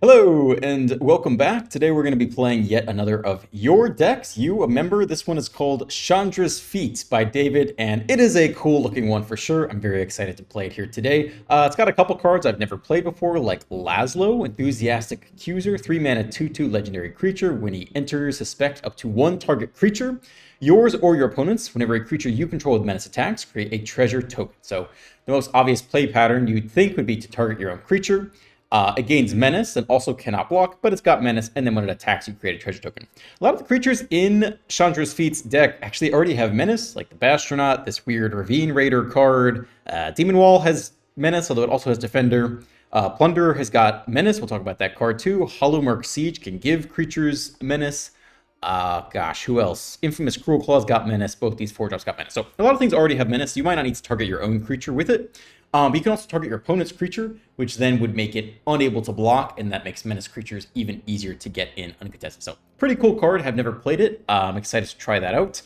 Hello and welcome back. Today we're going to be playing yet another of your decks. You, a member. This one is called Chandra's Feet by David, and it is a cool looking one for sure. I'm very excited to play it here today. It's got a couple cards I've never played before, like Laszlo, Enthusiastic Accuser, 3-mana 2/2 legendary creature. When he enters, suspect up to one target creature, yours or your opponent's. Whenever a creature you control with menace attacks, create a treasure token. So the most obvious play pattern you'd think would be to target your own creature. It gains menace and also cannot block, but it's got menace, and then when it attacks, you create a treasure token. A lot of the creatures in Chandra's Feet's deck actually already have menace, like the Bastronaut, this weird Ravine Raider card. Demon Wall has menace, although it also has Defender. Plunderer has got menace. We'll talk about that card too. Hollowmark Siege can give creatures menace. Gosh, who else? Infamous Cruel Claw's got menace. Both these 4-drops got menace. So a lot of things already have menace. You might not need to target your own creature with it. But you can also target your opponent's creature, which then would make it unable to block, and that makes menace creatures even easier to get in uncontested. So pretty cool card. Have never played it. I'm excited to try that out.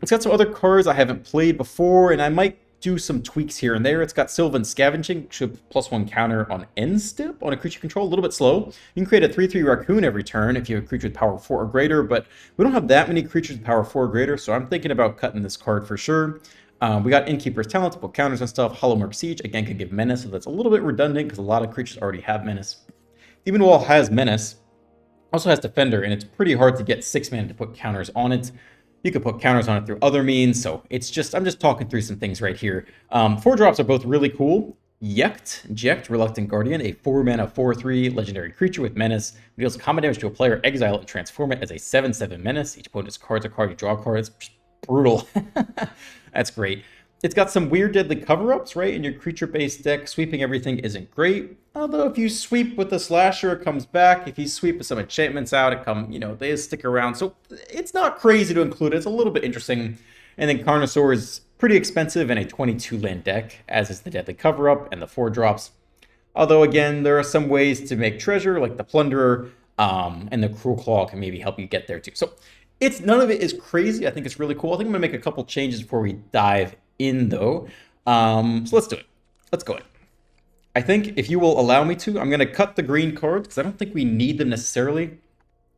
It's got some other cards I haven't played before, and I might do some tweaks here and there. It's got Sylvan Scavenging, should +1 counter on end step on a creature control, a little bit slow. You can create a 3/3 raccoon every turn if you have a creature with power 4 or greater, but we don't have that many creatures with power 4 or greater, so I'm thinking about cutting this card for sure. We got Innkeeper's Talent to put counters and stuff. Hollowmark Siege, again, could give menace, so that's a little bit redundant because a lot of creatures already have menace. Demon Wall has menace, also has Defender, and it's pretty hard to get 6 mana to put counters on it. You could put counters on it through other means, so I'm just talking through some things right here. 4-drops are both really cool. Jekt, Reluctant Guardian, a 4-mana 4/3 legendary creature with menace. Deals combat damage to a player, exile it, and transform it as a 7/7 menace. Each opponent discards a card, you draw a card. It's brutal. That's great. It's got some weird deadly cover-ups, right? In your creature-based deck, sweeping everything isn't great. Although if you sweep with the slasher, it comes back. If you sweep with some enchantments out, they stick around. So it's not crazy to include it. It's a little bit interesting. And then Carnosaur is pretty expensive in a 22-land deck, as is the deadly cover-up and the 4-drops. Although, again, there are some ways to make treasure, like the Plunderer, and the Cruel Claw can maybe help you get there too. So none of it is crazy. I think it's really cool. I think I'm gonna make a couple changes before we dive in, though. So let's do it. Let's go in. I think if you will allow me to, I'm gonna cut the green cards because I don't think we need them necessarily.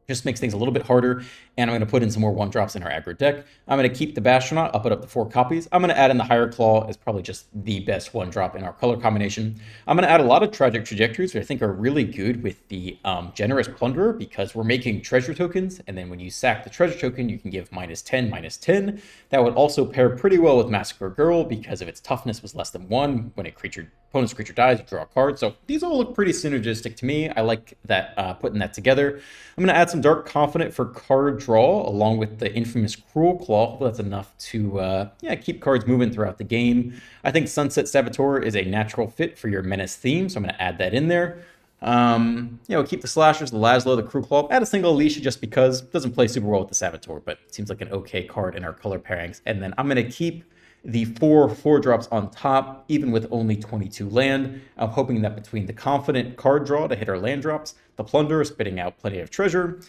Just makes things a little bit harder, and I'm going to put in some more 1-drops in our aggro deck. I'm going to keep the Bastronaut, I'll put up to 4 copies. I'm going to add in the Higher Claw as probably just the best 1-drop in our color combination. I'm going to add a lot of Tragic Trajectories, which I think are really good with the Generous Plunderer, because we're making treasure tokens, and then when you sack the treasure token, you can give -10, -10. That would also pair pretty well with Massacre Girl, because if its toughness was less than 1, when opponent's creature dies, you draw a card. So these all look pretty synergistic to me. I like that, putting that together. I'm going to add some Dark Confidant for card draw, along with the infamous Cruel Claw. Hopefully that's enough to keep cards moving throughout the game. I think Sunset Saboteur is a natural fit for your Menace theme, so I'm going to add that in there. Keep the Slashers, the Laszlo, the Cruel Claw. Add a single Alicia just because it doesn't play super well with the Saboteur, but it seems like an okay card in our color pairings. And then I'm going to keep the 4-drops on top, even with only 22 land. I'm hoping that between the Confident card draw to hit our land drops, the Plunderer spitting out plenty of treasure,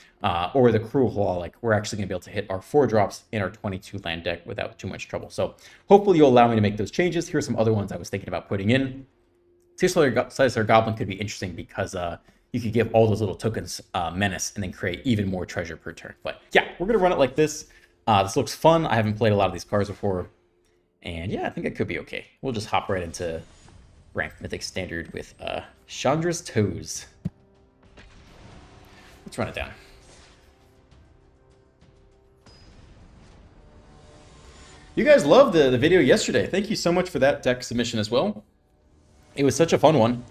or the Cruel Claw, we're actually going to be able to hit our 4-drops in our 22 land deck without too much trouble. So hopefully you'll allow me to make those changes. Here's some other ones I was thinking about putting in. Sightslayer Goblin could be interesting because you could give all those little tokens menace and then create even more treasure per turn. But yeah, we're going to run it like this. This looks fun. I haven't played a lot of these cards before. And yeah, I think it could be okay. We'll just hop right into ranked Mythic Standard with Chandra's Toes. Let's run it down. You guys loved the video yesterday. Thank you so much for that deck submission as well. It was such a fun one.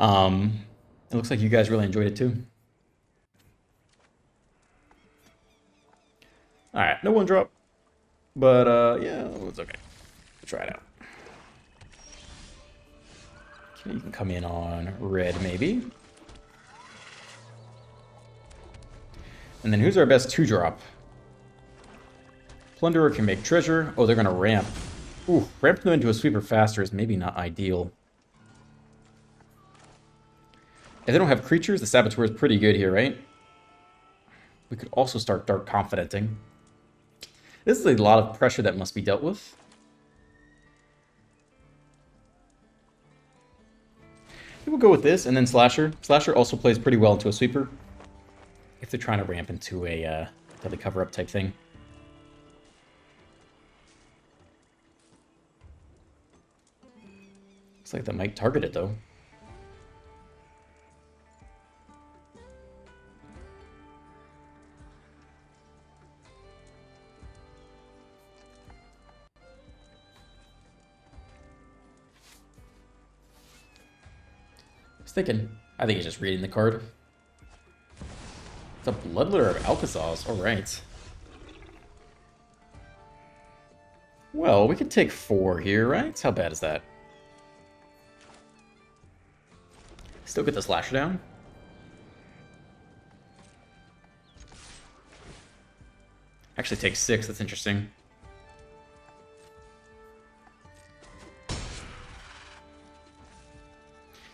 It looks like you guys really enjoyed it too. All right, no 1-drop. But yeah, it's okay. Try it out. Okay, you can come in on red maybe. And then who's our best 2-drop? Plunderer can make treasure. Oh, they're gonna ramp. Ooh, ramp them into a sweeper faster is maybe not ideal. If they don't have creatures, the Saboteur is pretty good here, right? We could also start Dark Confidenting. This is a lot of pressure that must be dealt with. I think we'll go with this, and then Slasher. Slasher also plays pretty well into a sweeper. If they're trying to ramp into a deadly cover-up type thing. Looks like that might target it, though. I think he's just reading the card. It's a Bloodletter of Alcazar's. Alright. Well, we could take 4 here, right? How bad is that? Still get the Slasher down. Actually take 6, that's interesting.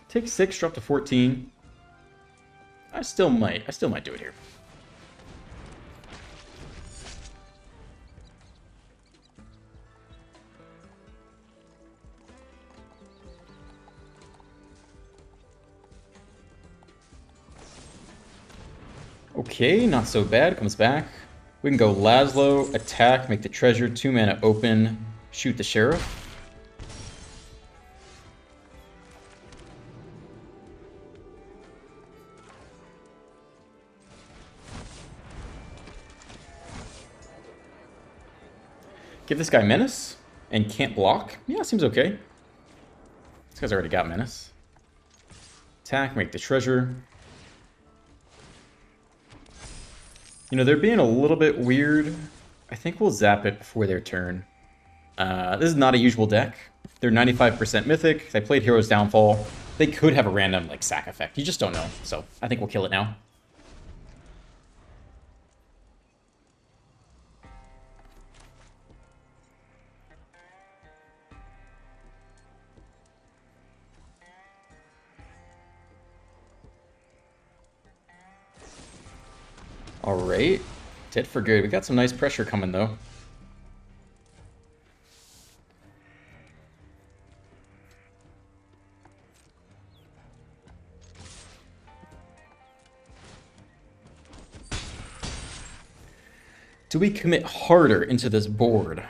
Take 6, drop to 14. I still might do it here. Okay, not so bad. Comes back. We can go Laszlo, attack, make the treasure, 2 mana open, shoot the sheriff. Give this guy menace and can't block. Yeah, seems okay. This guy's already got menace. Attack, make the treasure. You know, they're being a little bit weird. I think we'll zap it before their turn. This is not a usual deck. They're 95% Mythic. They played Hero's Downfall. They could have a random, like, sack effect. You just don't know. So I think we'll kill it now. Alright. Tit for good. We got some nice pressure coming, though. Do we commit harder into this board?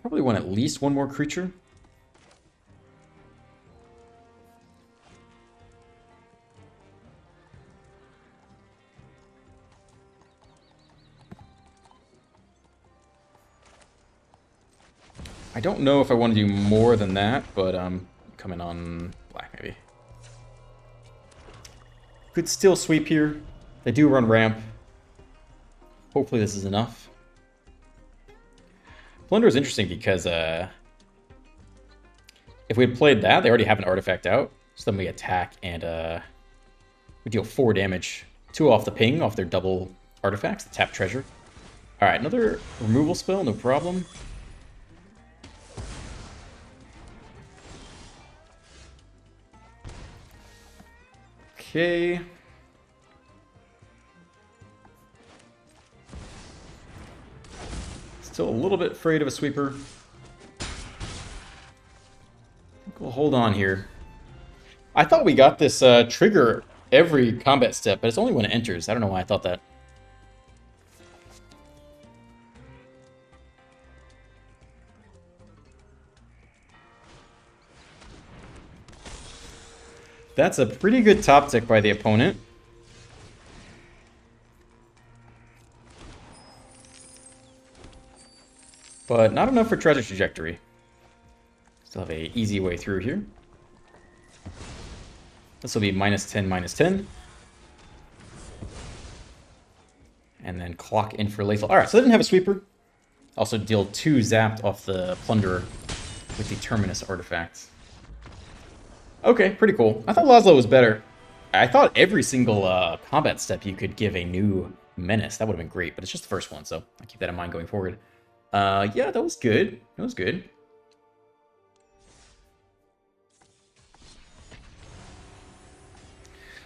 Probably want at least one more creature. I don't know if I want to do more than that, but coming on black maybe. Could still sweep here. They do run ramp. Hopefully this is enough. Plunder is interesting because if we had played that, they already have an artifact out. So then we attack and we deal 4 damage. 2 off the ping, off their double artifacts, the tap treasure. Alright, another removal spell, no problem. Okay. Still a little bit afraid of a sweeper. I think we'll hold on here. I thought we got this trigger every combat step, but it's only when it enters. I don't know why I thought that. That's a pretty good top tick by the opponent. But not enough for treasure trajectory. Still have an easy way through here. This will be -10, -10. And then clock in for lethal. Alright, so they didn't have a sweeper. Also deal 2 zapped off the Plunderer with the Terminus artifacts. Okay, pretty cool. I thought Laszlo was better. I thought every single combat step you could give a new menace. That would have been great, but it's just the first one, so I keep that in mind going forward. Yeah, that was good. That was good.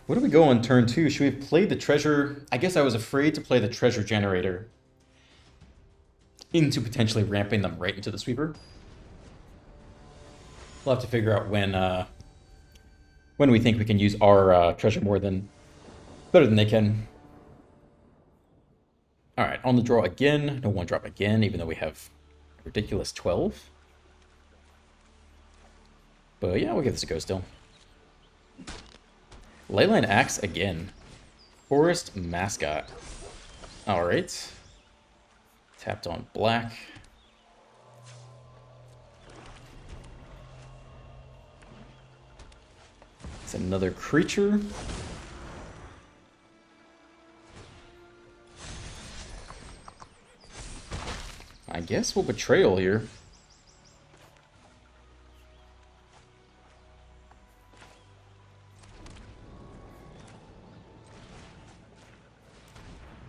Where do we go on turn 2? Should we play the treasure? I guess I was afraid to play the treasure generator into potentially ramping them right into the sweeper. We'll have to figure out when we think we can use our treasure better than they can. All right, on the draw again. No one drop again, even though we have a ridiculous 12. But yeah, we'll give this a go still. Leyline Axe again. Forest Mascot. All right. Tapped on black. It's another creature. I guess we'll Betrayal here.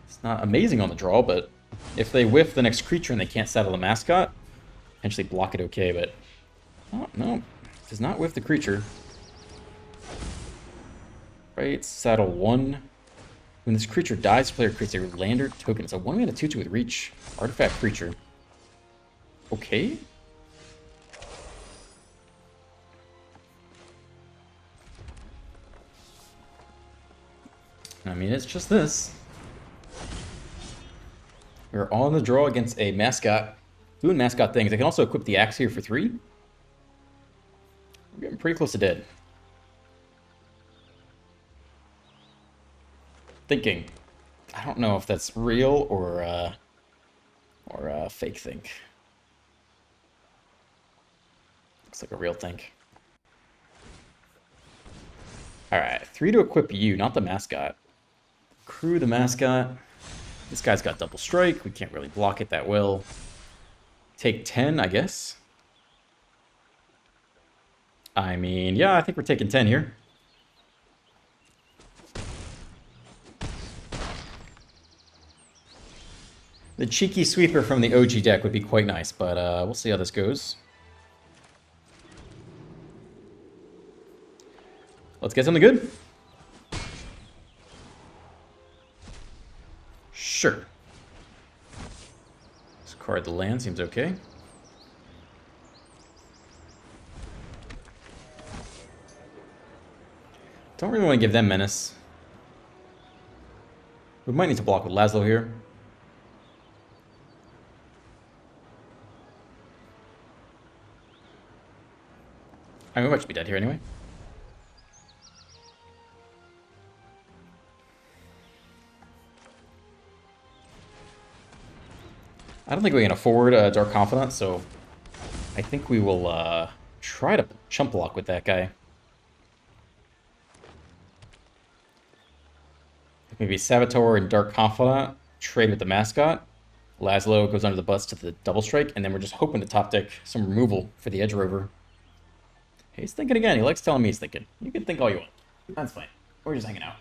It's not amazing on the draw, but if they whiff the next creature and they can't saddle the mascot, potentially block it okay, but... Oh, no. Does not whiff the creature. Right, saddle 1. When this creature dies, player creates a lander token. It's a 1-mana 2/2 with reach. Artifact creature. Okay. I mean, it's just this. We're on the draw against a mascot. Doing mascot things. I can also equip the axe here for 3. We're getting pretty close to dead. Thinking. I don't know if that's real or fake think. Looks like a real think. Alright, 3 to equip you, not the mascot. Crew the mascot. This guy's got double strike. We can't really block it that well. Take 10, I guess. I mean, yeah, I think we're taking 10 here. The cheeky sweeper from the OG deck would be quite nice, but we'll see how this goes. Let's get something good. Sure. Discard the land, seems okay. Don't really want to give them menace. We might need to block with Laszlo here. I mean, we might be dead here anyway. I don't think we can afford Dark Confidant, so I think we will try to chump block with that guy. Maybe Saboteur and Dark Confidant trade with the mascot. Laszlo goes under the bus to the double strike, and then we're just hoping to top deck some removal for the Edge Rover. He's thinking again. He likes telling me he's thinking. You can think all you want. That's fine. We're just hanging out.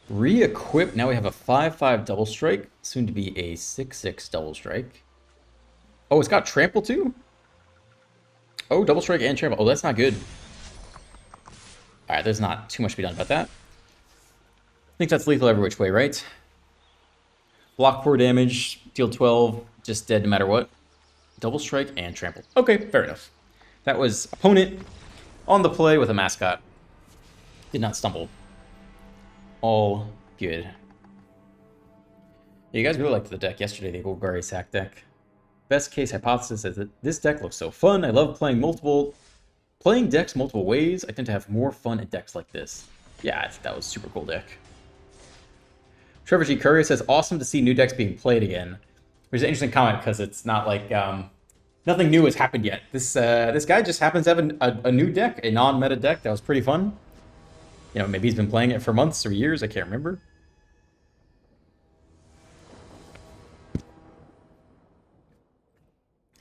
Re-equip. Now we have a 5/5 double strike. Soon to be a 6/6 double strike. Oh, it's got trample too? Oh, double strike and trample. Oh, that's not good. Alright, there's not too much to be done about that. I think that's lethal every which way, right? Block 4 damage, deal 12, just dead no matter what. Double strike and trample. Okay, fair enough. That was opponent on the play with a mascot. Did not stumble. All good. Yeah, you guys really liked the deck yesterday, the Golgari Sack deck. Best case hypothesis is that this deck looks so fun. I love playing decks multiple ways. I tend to have more fun in decks like this. Yeah, I think that was a super cool deck. Trevor G. Curry says, awesome to see new decks being played again. Which is an interesting comment because it's not like nothing new has happened yet. This guy just happens to have a new deck, a non-meta deck that was pretty fun. You know, maybe he's been playing it for months or years. I can't remember.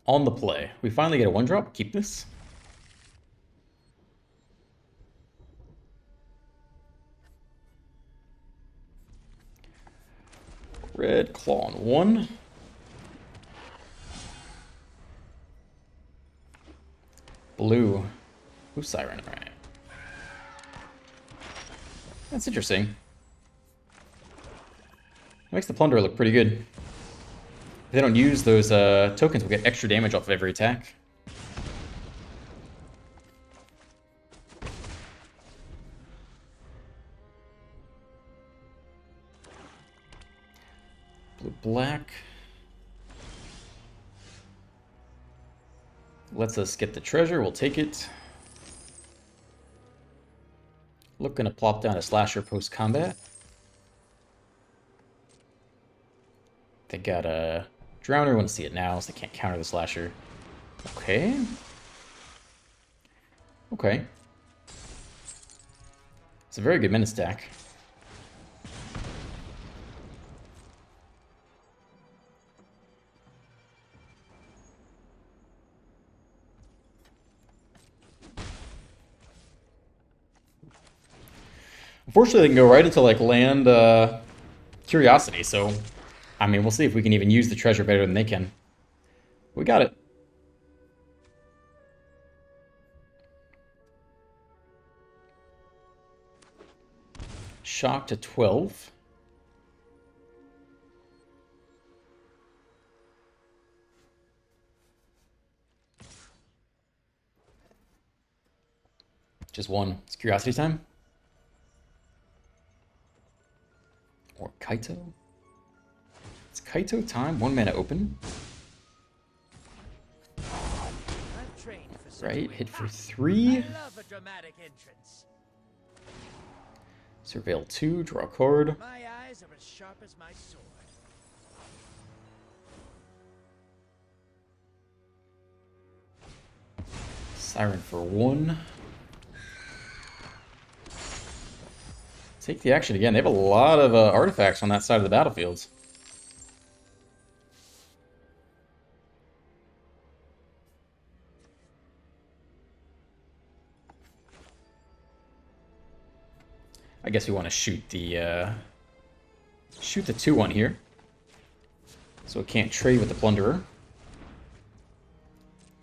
On the play. We finally get a 1-drop. Keep this. Red Claw on 1. Blue. Blue Siren, alright. That's interesting. Makes the Plunderer look pretty good. If they don't use those tokens, we'll get extra damage off of every attack. Blue, black. Lets us get the treasure, we'll take it. Looking to plop down a slasher post-combat. They got a Drowner, want to see it now, so they can't counter the slasher. Okay. Okay. It's a very good menace stack. Unfortunately, they can go right into like land curiosity, so I mean, we'll see if we can even use the treasure better than they can. We got it. Shock to 12. Just one. It's curiosity time. Or Kaito. It's Kaito time. 1 mana open. Right, hit for 3. Surveil 2, draw a card. My eyes are as sharp as my sword. Siren for 1. Take the action again. They have a lot of artifacts on that side of the battlefield. I guess we want to shoot the 2/1 here, so it can't trade with the Plunderer.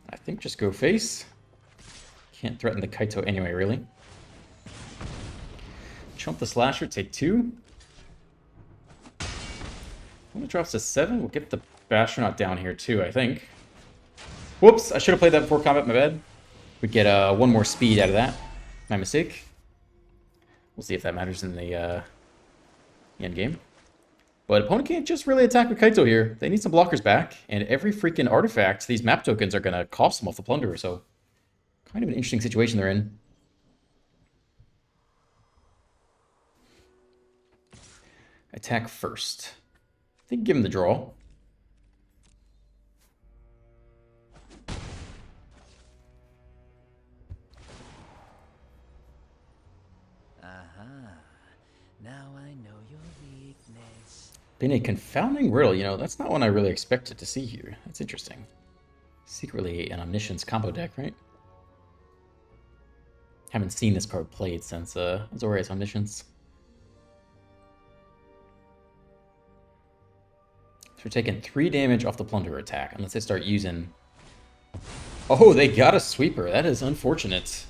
I think just go face. Can't threaten the Kaito anyway, really. Chump the slasher, take 2. When it drops to 7, we'll get the Bastronaut down here too, I think. Whoops, I should have played that before combat, my bad. We get 1 more speed out of that. My mistake. We'll see if that matters in the end game. But opponent can't just really attack with Kaito here. They need some blockers back, and every freaking artifact, these map tokens are going to cost them off the Plunderer, so kind of an interesting situation they're in. Attack first. I think give him the draw. Now I know your weakness. Been a confounding riddle, you know, that's not one I really expected to see here. That's interesting. Secretly an Omniscience combo deck, right? Haven't seen this card played since Azorius Omniscience. So we're taking 3 damage off the Plunderer attack, unless they start using... Oh, they got a sweeper. That is unfortunate.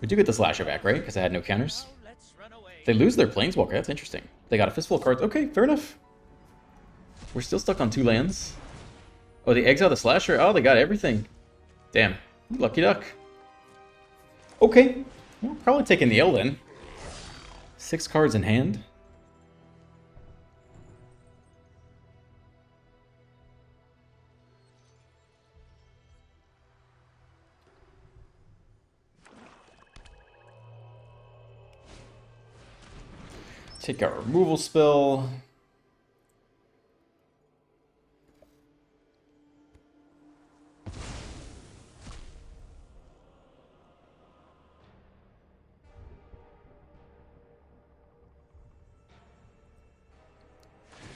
We do get the slasher back, right? Because I had no counters. They lose their Planeswalker. That's interesting. They got a fistful of cards. Okay, fair enough. We're still stuck on 2 lands. Oh, they exile the slasher. Oh, they got everything. Damn. Lucky duck. Okay. We're probably taking the L then. 6 cards in hand. Take our removal spell.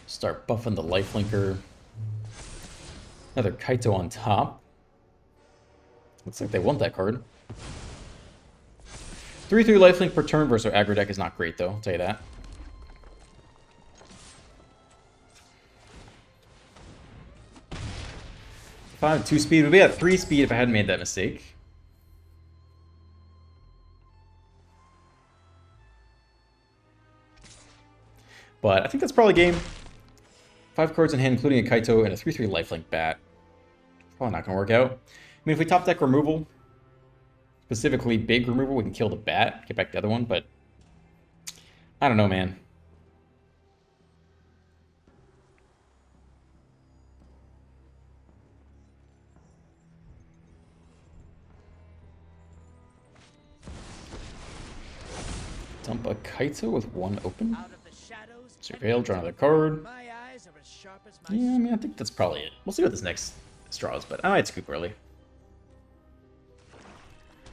Start buffing the lifelinker. Another Kaito on top. Looks like they want that card. 3/3 lifelink per turn versus our aggro deck is not great though, I'll tell you that. 5, 2 speed. We'd be at 3 speed if I hadn't made that mistake. But I think that's probably game. 5 cards in hand, including a Kaito and a 3/3 lifelink bat. Probably not going to work out. I mean, if we top deck removal, specifically big removal, we can kill the bat, get back the other one, but I don't know, man. Dump a Kaito with 1 open. Surveil, draw another card. Yeah, I mean, I think that's probably it. We'll see what this next draws, but I might scoop early.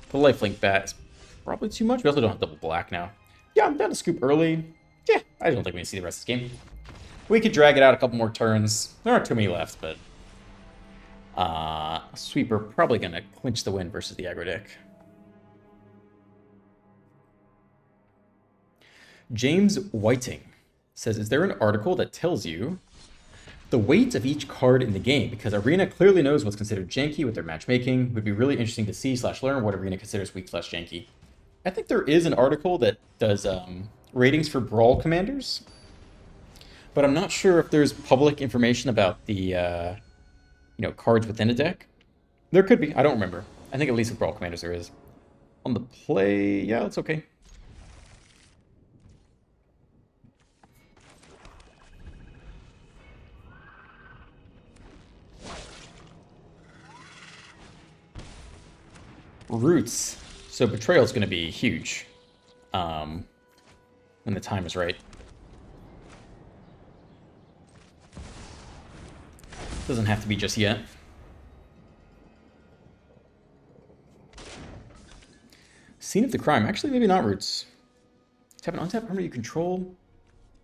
The lifelink bat is probably too much. We also don't have double black now. Yeah, I'm down to scoop early. Yeah, I don't think we need to see the rest of this game. We could drag it out a couple more turns. There aren't too many left, but Sweeper probably going to clinch the win versus the aggro deck. James Whiting says, is there an article that tells you the weight of each card in the game? Because Arena clearly knows what's considered janky with their matchmaking. Would be really interesting to see / learn what Arena considers weak / janky. I think there is an article that does ratings for Brawl commanders, but I'm not sure if there's public information about the cards within a deck. There could be. I don't remember. I think at least with Brawl commanders there is. On the play, yeah, that's okay. Roots. So Betrayal is going to be huge when the time is right. Doesn't have to be just yet. Scene of the Crime. Actually, maybe not Roots. Tap and untap permanent you control.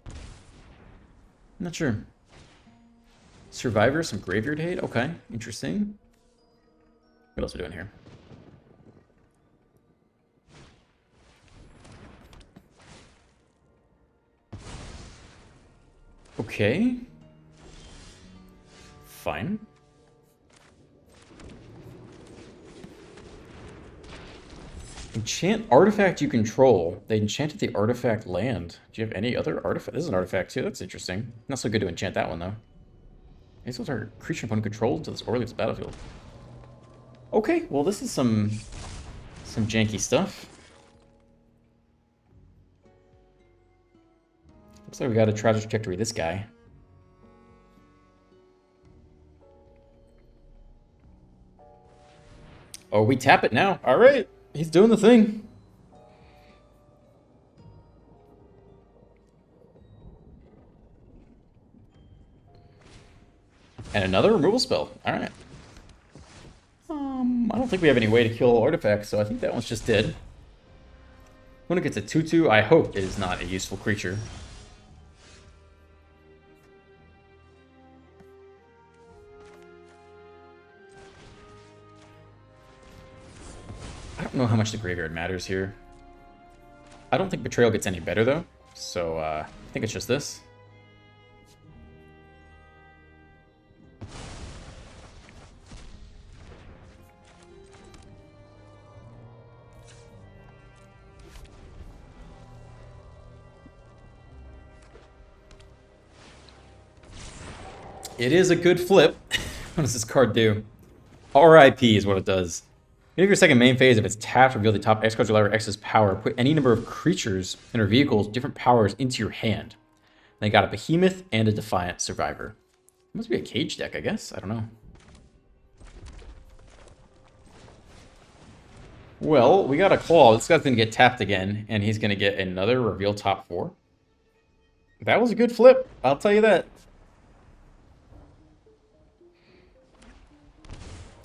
I'm not sure. Survivor, some Graveyard Hate. Okay, interesting. What else are we doing here? Okay. Fine. Enchant artifact you control. They enchanted the artifact land. Do you have any other artifact? This is an artifact too. That's interesting. Not so good to enchant that one though. These ones are creature opponent controlled until this order leaves the battlefield. Okay, well this is some janky stuff. Looks like we got a tragic trajectory, this guy. Oh, we tap it now. All right. He's doing the thing. And another removal spell. All right. I don't think we have any way to kill artifacts, so I think that one's just dead. When it gets a 2/2, I hope it is not a useful creature. I don't know how much the graveyard matters here. I don't think Betrayal gets any better, though. So, I think it's just this. It is a good flip. What does this card do? RIP is what it does. If your second main phase, if it's tapped, reveal the top X cards or lever X's power. Put any number of creatures and or vehicles, different powers, into your hand. And they got a Behemoth and a Defiant Survivor. It must be a cage deck, I guess. I don't know. Well, we got a Claw. This guy's going to get tapped again, and he's going to get another reveal top 4. That was a good flip. I'll tell you that.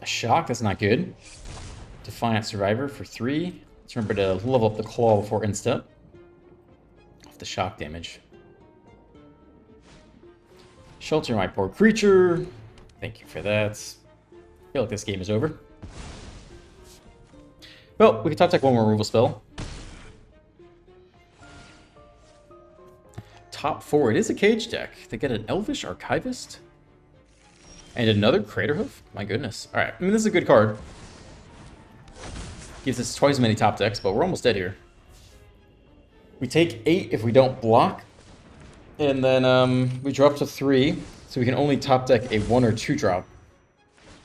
A Shock, that's not good. Defiant Survivor for 3. Let's remember to level up the Claw before instep. Off the shock damage. Shelter my poor creature. Thank you for that. I feel like this game is over. Well, we can top deck one more removal spell. Top 4. It is a cage deck. They get an Elvish Archivist. And another Craterhoof? My goodness. Alright, I mean, this is a good card. Gives us twice as many top decks, but we're almost dead here. We take 8 if we don't block. And then we drop to 3, so we can only top deck a 1 or 2 drop.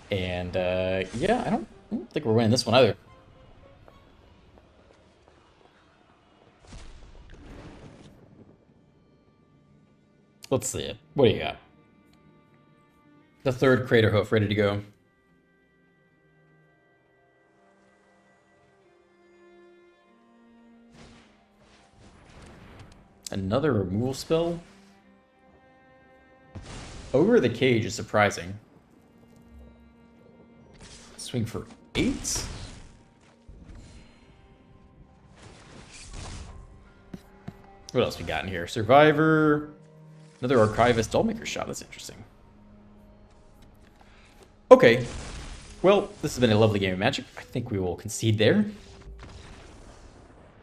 And yeah, I don't think we're winning this one either. Let's see it. What do you got? The third Crater Hoof ready to go. Another removal spell? Over the Cage is surprising. Swing for 8? What else we got in here? Survivor. Another Archivist Dollmaker shot. That's interesting. Okay. Well, this has been a lovely game of Magic. I think we will concede there.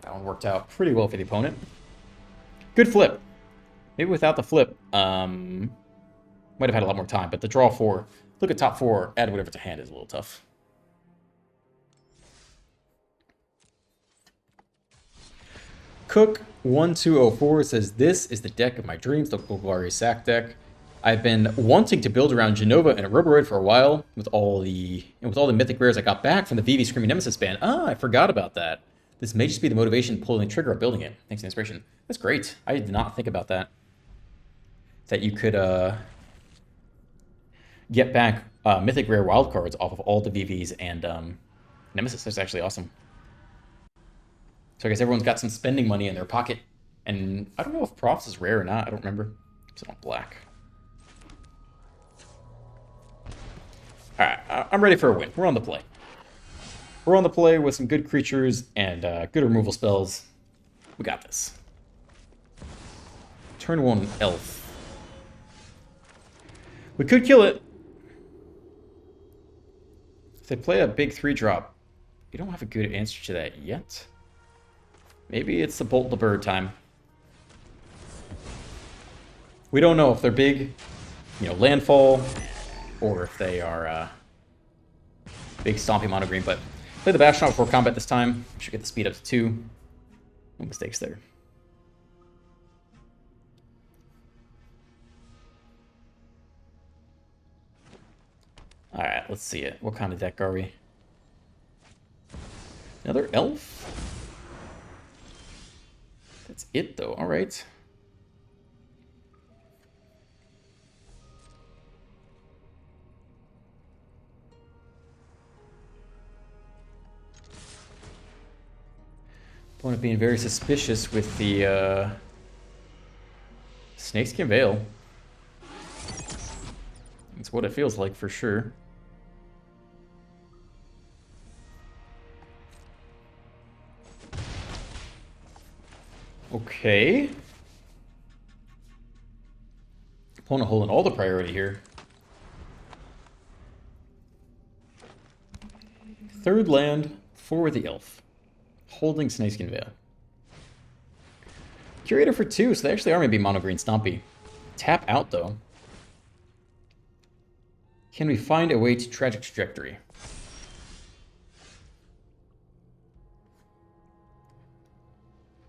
That one worked out pretty well for the opponent. Good flip. Maybe without the flip, might have had a lot more time, but the draw 4, look at top 4, add whatever to hand is a little tough. Cook1204 says, this is the deck of my dreams, the Golgari Sack deck. I've been wanting to build around Genova and a Roboroid for a while with all the mythic rares I got back from the VV Screaming Nemesis ban. Ah, I forgot about that. This may just be the motivation pulling the trigger of building it. Thanks for the inspiration. That's great. I did not think about that. That you could get back mythic rare wildcards off of all the VVs and Nemesis. That's actually awesome. So I guess everyone's got some spending money in their pocket. And I don't know if Profs is rare or not. I don't remember. It's on black. Alright, I'm ready for a win. We're on the play. We're on the play with some good creatures and good removal spells. We got this. Turn 1 Elf. We could kill it. If they play a big 3-drop, we don't have a good answer to that yet. Maybe it's the Bolt the Bird time. We don't know if they're big, landfall, or if they are big stompy mono green, but play the Bastion before combat this time. Should get the speed up to 2. No mistakes there. Alright, let's see it. What kind of deck are we? Another elf? That's it, though. Alright. Opponent being very suspicious with the Snakeskin Veil. That's what it feels like for sure. Okay. Opponent holding all the priority here. Third land for the elf. Holding Snakeskin Veil. Curator for 2, so they actually are maybe mono green stompy. Tap out though. Can we find a way to Tragic Trajectory?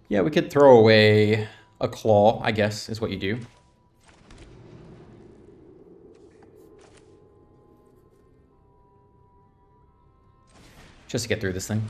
Yeah, we could throw away a claw, I guess, is what you do. Just to get through this thing.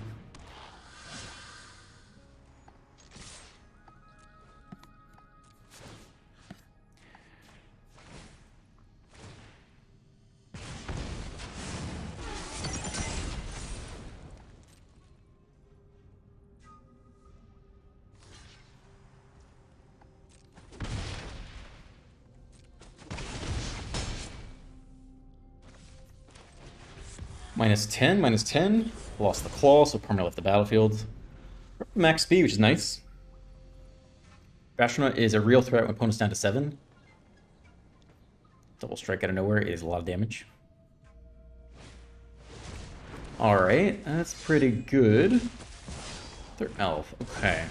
-10, -10. Lost the claw, so permanently left the battlefield. Max speed, which is nice. Bastion is a real threat when opponent's down to 7. Double strike out of nowhere is a lot of damage. Alright, that's pretty good. Third elf, okay.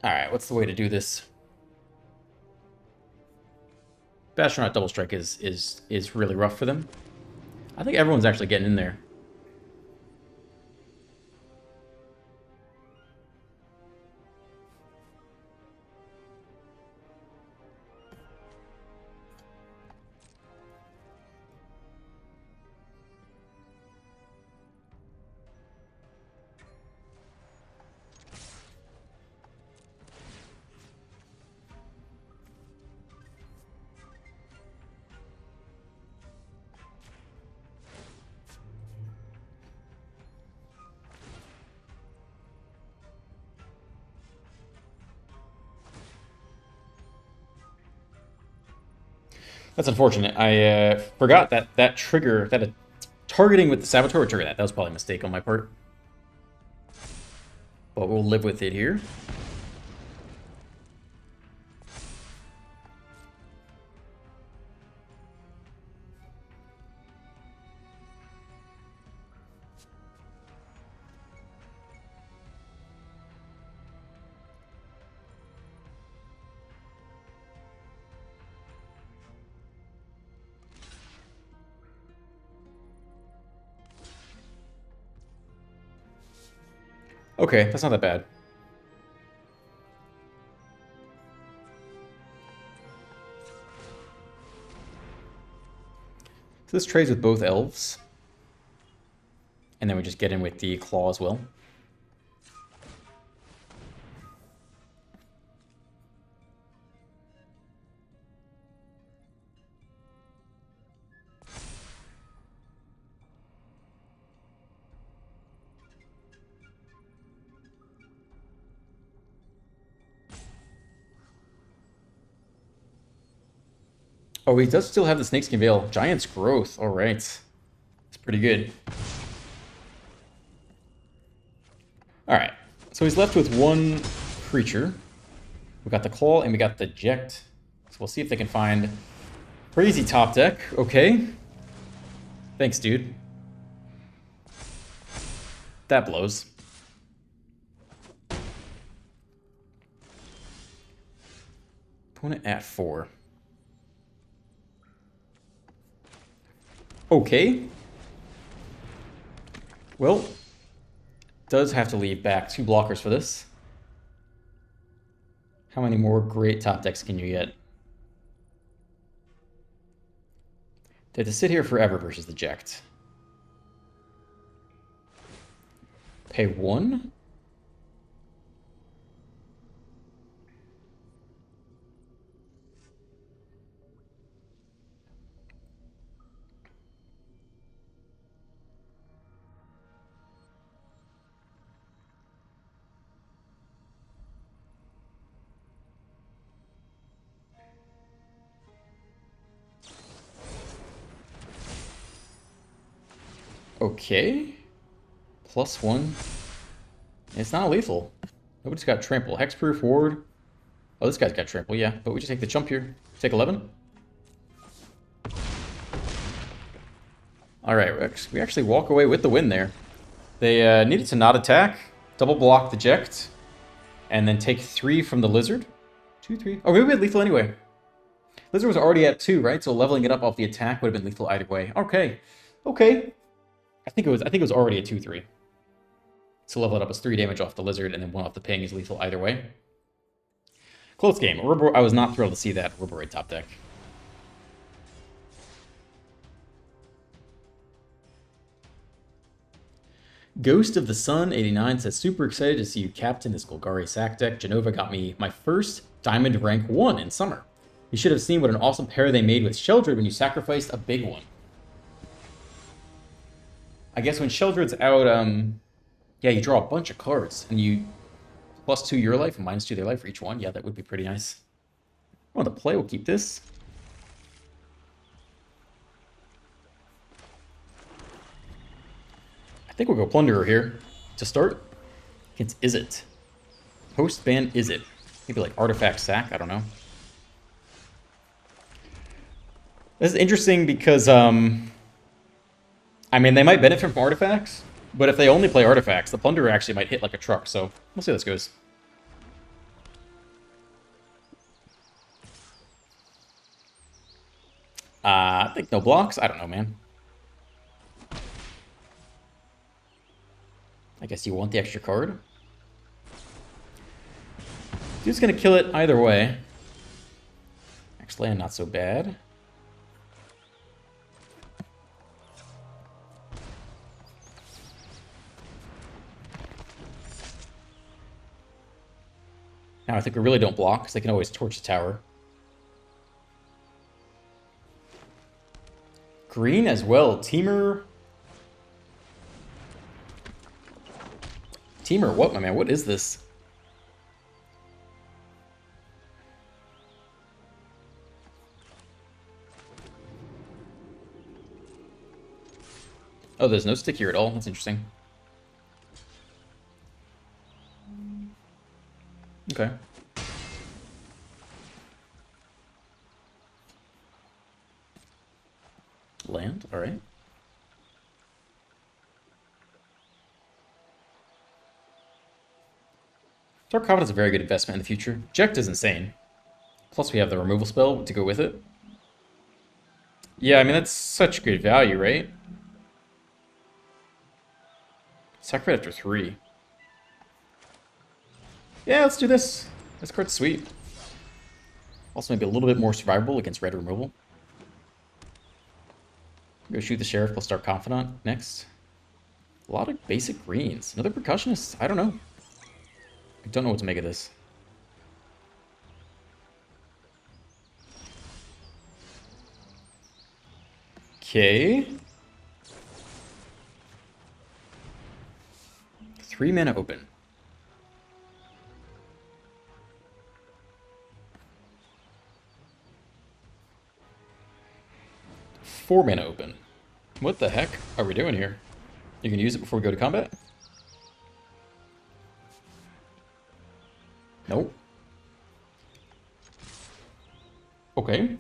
Alright, what's the way to do this? Bastronaut double strike is really rough for them. I think everyone's actually getting in there. That's unfortunate. I forgot that trigger, that targeting with the Saboteur would trigger that. That was probably a mistake on my part. But we'll live with it here. Okay, that's not that bad. So this trades with both elves. And then we just get in with the claw as well. Oh, he does still have the Snakeskin Veil. Giant's Growth. All right. It's pretty good. All right. So he's left with one creature. We got the Claw and we got the Eject. So we'll see if they can find crazy top deck. Okay. Thanks, dude. That blows. Opponent at 4. Okay. Well, does have to leave back 2 blockers for this. How many more great top decks can you get? They have to sit here forever versus the Eject. Pay 1? Okay. +1. It's not lethal. Nobody's got trample. Hexproof ward. Oh, this guy's got trample, yeah. But we just take the chump here. Take 11. Alright, we actually walk away with the win there. They needed to not attack, double block the Eject, and then take 3 from the Lizard. 2, 3. Oh, maybe we had lethal anyway. Lizard was already at 2, right? So leveling it up off the attack would have been lethal either way. Okay. Okay. I think it was already a 2-3. So level it up as 3 damage off the Lizard, and then 1 off the ping is lethal either way. Close game. I was not thrilled to see that Ouroboros top deck. Ghost of the Sun 89 says, super excited to see you captain this Golgari sack deck. Genova got me my first Diamond rank 1 in summer. You should have seen what an awesome pair they made with Sheldred when you sacrificed a big one. I guess when Sheldred's out, yeah, you draw a bunch of cards, and you +2 your life and -2 their life for each one. Yeah, that would be pretty nice. Well, the play will keep this. I think we'll go Plunderer here to start. Against Izzet. Host ban Izzet. Maybe like Artifact Sack, I don't know. This is interesting because, I mean, they might benefit from artifacts, but if they only play artifacts, the Plunderer actually might hit like a truck, so we'll see how this goes. I think no blocks. I don't know, man. I guess you want the extra card. Dude's gonna kill it either way. Actually, not so bad. Now I think we really don't block, because they can always torch the tower. Green as well. Teamer. Teamer, what, my man? What is this? Oh, there's no stick here at all. That's interesting. Okay. Land, all right. Dark Covenant's a very good investment in the future. Ject is insane. Plus we have the removal spell to go with it. Yeah, I mean, that's such good value, right? Sacrifice after 3. Yeah, let's do this. This card's sweet. Also maybe a little bit more survivable against red removal. Go shoot the Sheriff plus Dark Confidant next. A lot of basic greens. Another Percussionist. I don't know. I don't know what to make of this. Okay. 3 mana open. Four mana open. What the heck are we doing here? You can use it before we go to combat? Nope. Okay.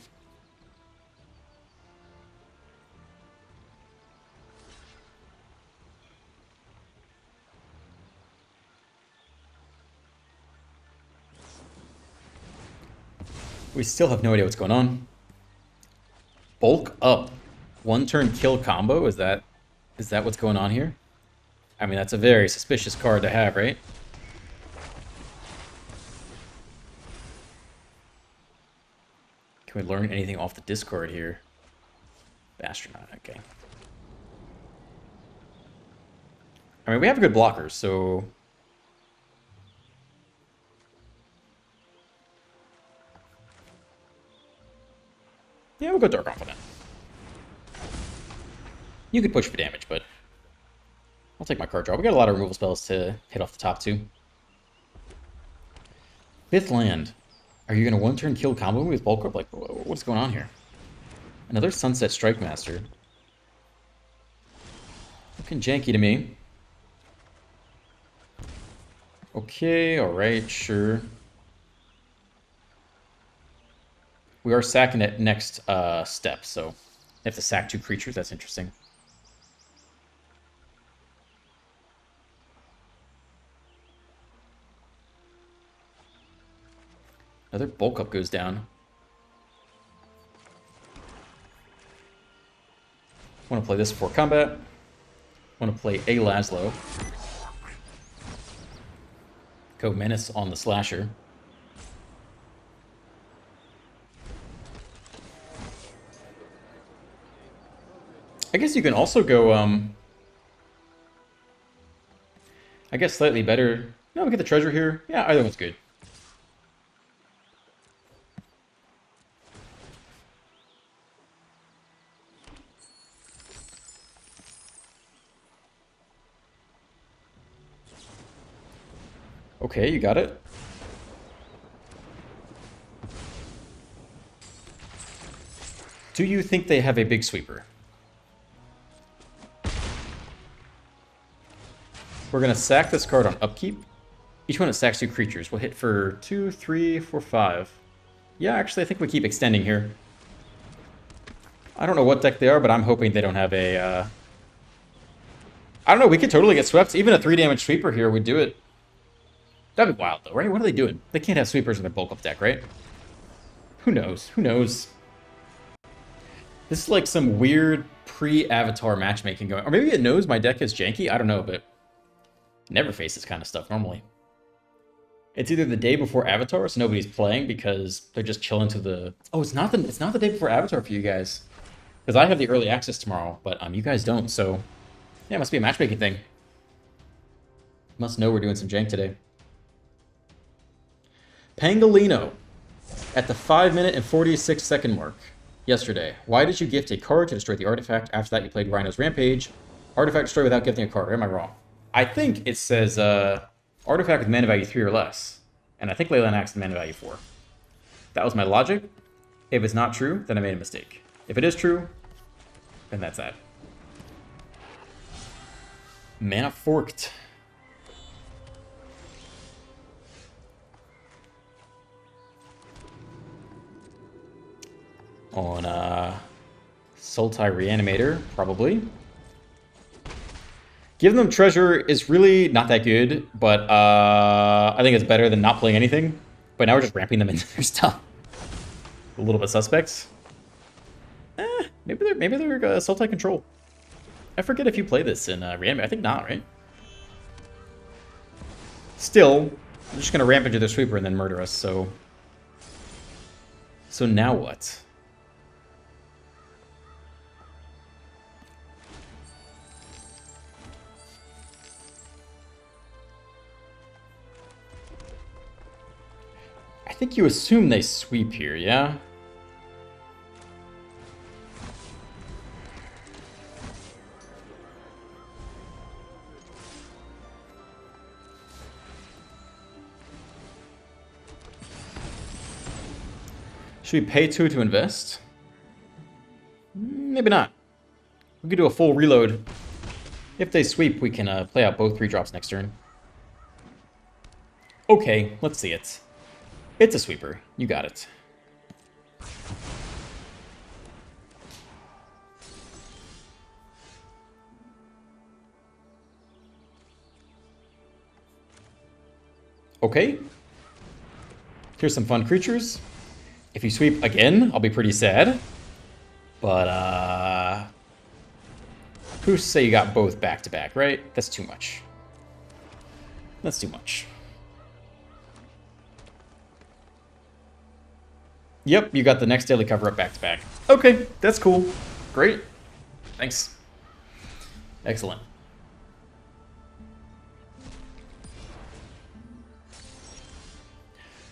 We still have no idea what's going on. Bulk up. One turn kill combo? Is that what's going on here? I mean, that's a very suspicious card to have, right? Can we learn anything off the discard here? Astronaut, okay. I mean, we have good blockers, so... Yeah, we'll go Dark Confidant. You could push for damage, but... I'll take my card draw. We got a lot of removal spells to hit off the top, too. 5th land. Are you going to one-turn kill combo with Bulk Up? Like, what's going on here? Another Sunset Strike Master. Looking janky to me. Okay, alright, sure. We are sacking it next step, so they have to sack 2 creatures. That's interesting. Another Bulk Up goes down. Want to play this for combat. Want to play a Laszlo. Go Menace on the Slasher. I guess you can also go, I guess slightly better. No, we get the treasure here. Yeah, either one's good. Okay, you got it. Do you think they have a big sweeper? We're going to sack this card on upkeep. Each one that sacks 2 creatures will hit for 2, 3, 4, 5. Yeah, actually, I think we keep extending here. I don't know what deck they are, but I'm hoping they don't have a... I don't know, we could totally get swept. Even a 3 damage sweeper here would do it. That'd be wild, though, right? What are they doing? They can't have sweepers in their bulk up deck, right? Who knows? Who knows? This is like some weird pre-avatar matchmaking going. Or maybe it knows my deck is janky. I don't know, but it never faces kind of stuff normally. It's either the day before Avatar, so nobody's playing because they're just chilling to the. Oh, it's not the day before Avatar for you guys, because I have the early access tomorrow, but you guys don't. So yeah, it must be a matchmaking thing. Must know we're doing some jank today. Pangolino at the 5-minute and 46-second mark yesterday. Why did you gift a card to destroy the artifact? After that, you played Rhino's Rampage. Artifact destroy without gifting a card. Or am I wrong? I think it says artifact with mana value 3 or less. And I think Leyline Axe is mana value 4. That was my logic. If it's not true, then I made a mistake. If it is true, then that's that. Mana forked. On Sultai Reanimator, probably. Giving them treasure is really not that good, but I think it's better than not playing anything. But now we're just ramping them into their stuff. A little bit suspects. Maybe they're Sultai control. I forget if you play this in Reanimator. I think not, right? Still, they're just gonna ramp into their sweeper and then murder us. So now what? I think you assume they sweep here, yeah? Should we pay 2 to invest? Maybe not. We could do a full reload. If they sweep, we can play out both 3-drops next turn. Okay, let's see it. It's a sweeper. You got it. Okay. Here's some fun creatures. If you sweep again, I'll be pretty sad. But, who's to say you got both back-to-back, right? That's too much. That's too much. Yep, you got the next daily cover-up back-to-back. Okay, that's cool. Great. Thanks. Excellent.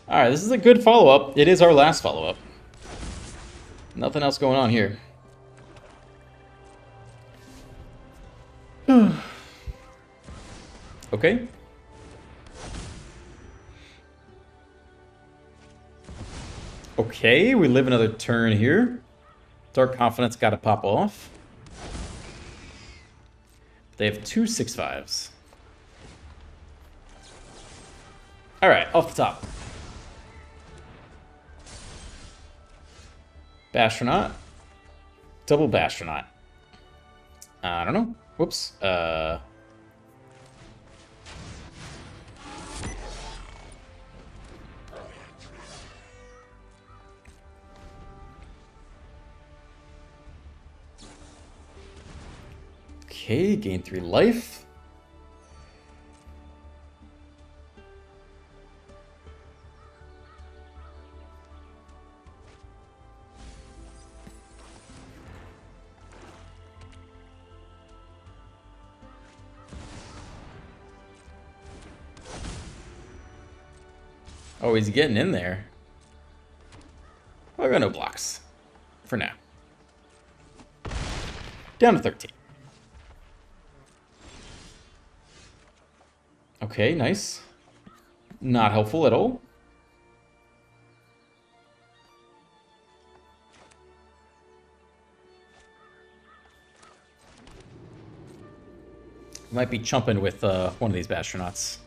Alright, this is a good follow-up. It is our last follow-up. Nothing else going on here. Okay. Okay, we live another turn here. Dark Confidence got to pop off. They have 2 6/5s. Alright, off the top. Bastronaut. Double Bastronaut. I don't know. Whoops. Okay, gain 3 life. Oh, he's getting in there. Well, I got no blocks. For now. Down to 13. Okay, nice. Not helpful at all. Might be chumping with one of these Bastronauts.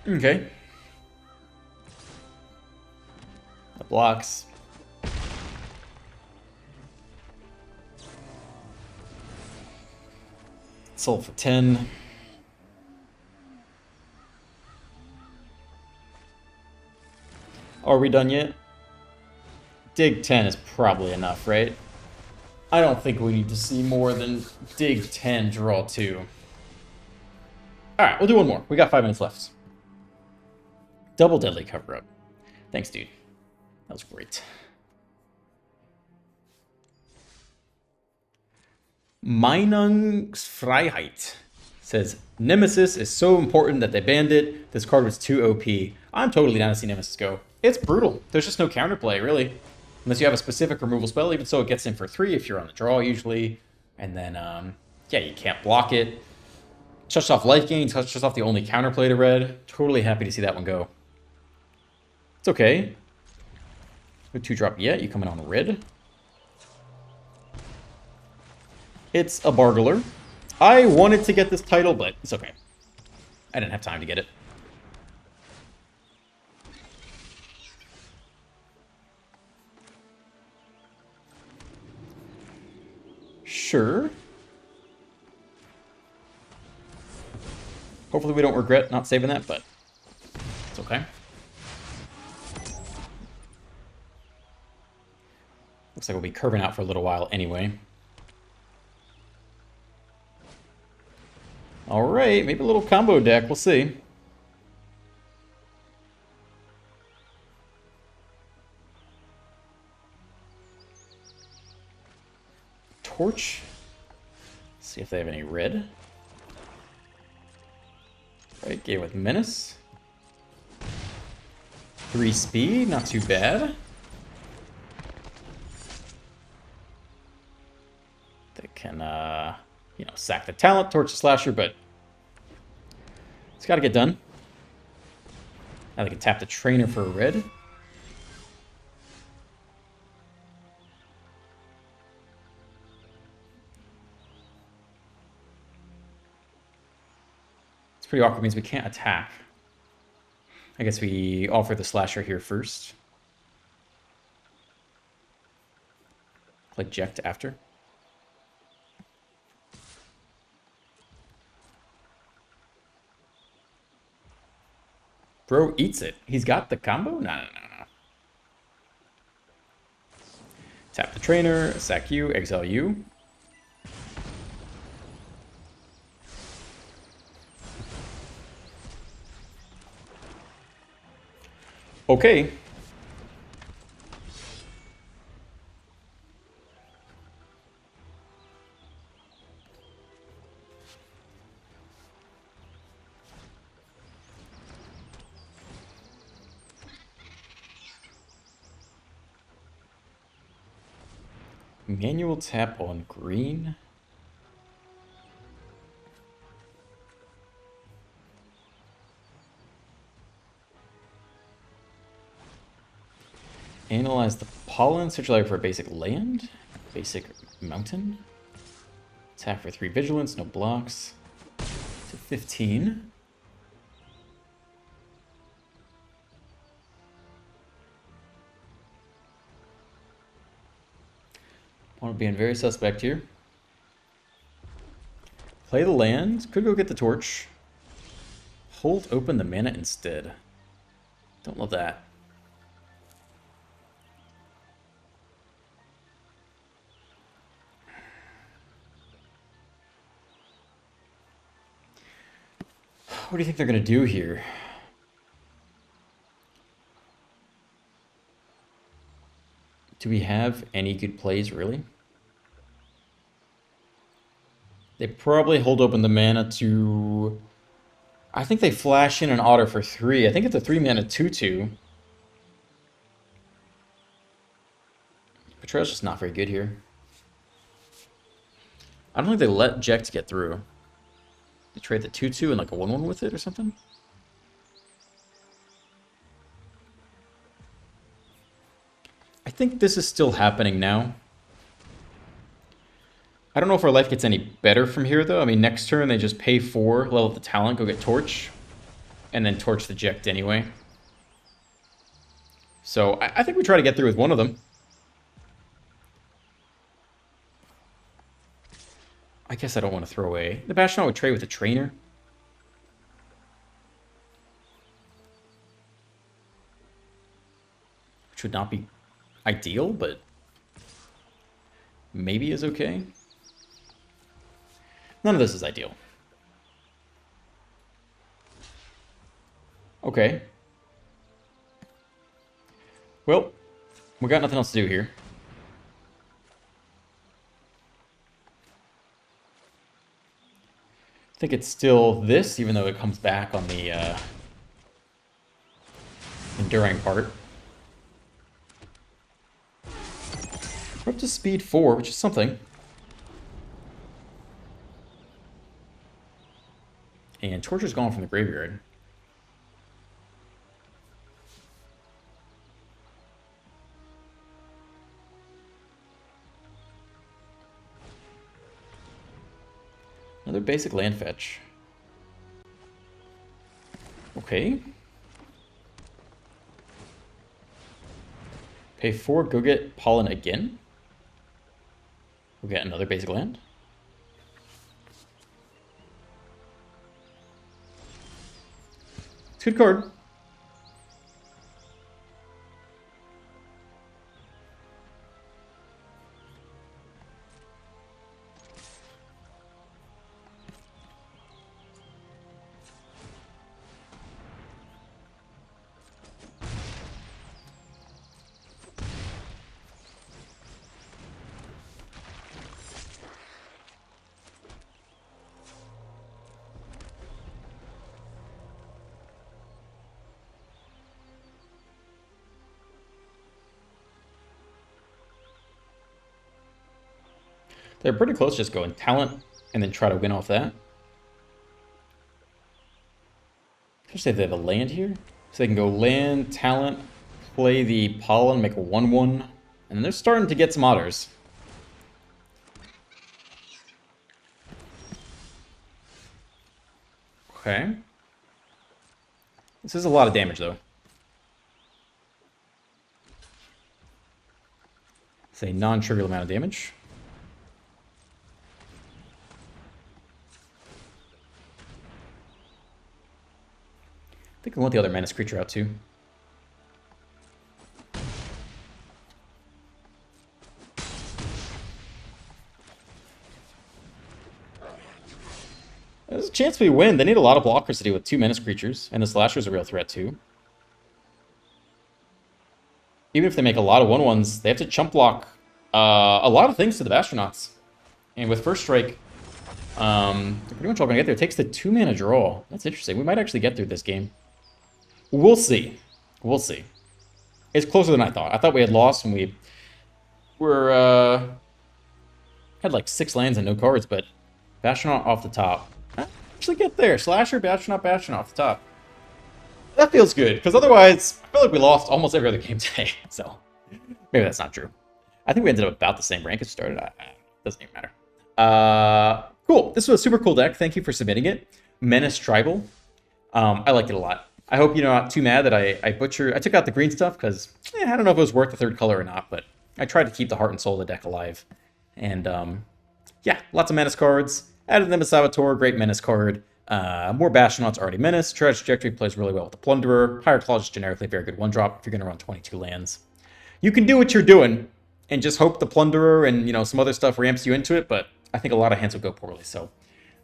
Okay. blocks. Sold for 10. Are we done yet? Dig 10 is probably enough, right? I don't think we need to see more than dig 10, draw 2. Alright, we'll do one more. We got 5 minutes left. Double deadly cover-up. Thanks, dude. That was great. Meinungsfreiheit says, Nemesis is so important that they banned it. This card was too OP. I'm totally down to see Nemesis go. It's brutal. There's just no counterplay, really. Unless you have a specific removal spell. Even so, it gets in for 3 if you're on the draw, usually. And then, yeah, you can't block it. Shuts off life gain, shuts off the only counterplay to red. Totally happy to see that one go. It's okay. No 2-drop yet. You coming on red. It's a Bargler. I wanted to get this title, but it's okay. I didn't have time to get it. Sure. Hopefully we don't regret not saving that, but it's okay. Looks like we'll be curving out for a little while anyway. All right, maybe a little combo deck. We'll see. Torch. See if they have any red. Right, game with menace. 3 speed, not too bad. They can, you know, sack the talent, torch the slasher, but it's got to get done. Now they can tap the trainer for a red. It's pretty awkward, means we can't attack. I guess we offer the slasher here first. Play Ject after. Bro eats it. He's got the combo? No. Tap the trainer, sack you, exile you. Okay. Manual tap on green. Analyze the pollen. Search library for a basic land. Basic mountain. Attack for 3 vigilance. No blocks. To 15. Want to be very suspect here. Play the land. Could go get the torch. Hold open the mana instead. Don't love that. What do you think they're going to do here? Do we have any good plays, really? They probably hold open the mana to... I think they flash in an otter for 3. I think it's a 3-mana 2/2. Betrayal's just not very good here. I don't think they let Ject get through. They trade the 2/2 and like a 1/1 with it or something? I think this is still happening now. I don't know if our life gets any better from here, though. I mean, next turn they just pay 4, level up the talent, go get Torch, and then Torch the Ject anyway. So I think we try to get through with one of them. I guess I don't want to throw away. The Bastion would trade with the Trainer. Which would not be ideal, but maybe is okay. None of this is ideal. Okay. Well, we got nothing else to do here. I think it's still this, even though it comes back on the enduring part. We're up to speed 4, which is something. And Torture's gone from the graveyard. Another basic land fetch. Okay. Pay 4, go get Pollen again. We'll get another basic land. It's a good card. They're pretty close just going talent and then try to win off that. Especially if they have a land here. So they can go land, talent, play the Pollen, make a 1/1. And then they're starting to get some otters. Okay. This is a lot of damage, though. It's a non-trivial amount of damage. I think I want the other menace creature out too. There's a chance we win. They need a lot of blockers to deal with 2 menace creatures, and the Slasher's a real threat too. Even if they make a lot of 1/1s, they have to chump block a lot of things to the Bastronauts. And with First Strike, they're pretty much all going to get there. It takes the 2-mana draw. That's interesting. We might actually get through this game. We'll see. We'll see. It's closer than I thought. I thought we had lost when we had like 6 lands and no cards, but Bastronaut off the top. I actually get there. Slasher, Bastronaut, Bastronaut off the top. That feels good, because otherwise, I feel like we lost almost every other game today. So, maybe that's not true. I think we ended up about the same rank as started. Doesn't even matter. Cool. This was a super cool deck. Thank you for submitting it. Menace Tribal. I liked it a lot. I hope you're not too mad that I took out the green stuff, because I don't know if it was worth the 3rd color or not, but I tried to keep the heart and soul of the deck alive. And, yeah, lots of Menace cards. Added them to Salvatore, great Menace card. More Bastronauts already Menace. Trajectory plays really well with the Plunderer. Higher Claws is generically a very good 1-drop if you're going to run 22 lands. You can do what you're doing and just hope the Plunderer and, some other stuff ramps you into it, but I think a lot of hands will go poorly, so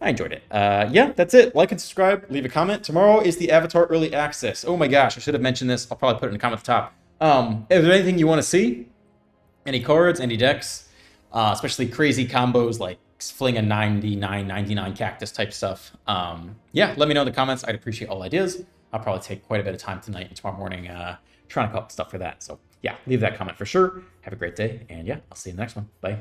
I enjoyed it. Yeah, that's it. Like and subscribe. Leave a comment. Tomorrow is the Avatar Early Access. Oh my gosh, I should have mentioned this. I'll probably put it in the comment at the top. Is there anything you want to see? Any cards, any decks? Especially crazy combos like fling a 99 cactus type stuff. Yeah, let me know in the comments. I'd appreciate all ideas. I'll probably take quite a bit of time tonight and tomorrow morning trying to come up with stuff for that. So yeah, leave that comment for sure. Have a great day, and yeah, I'll see you in the next one. Bye.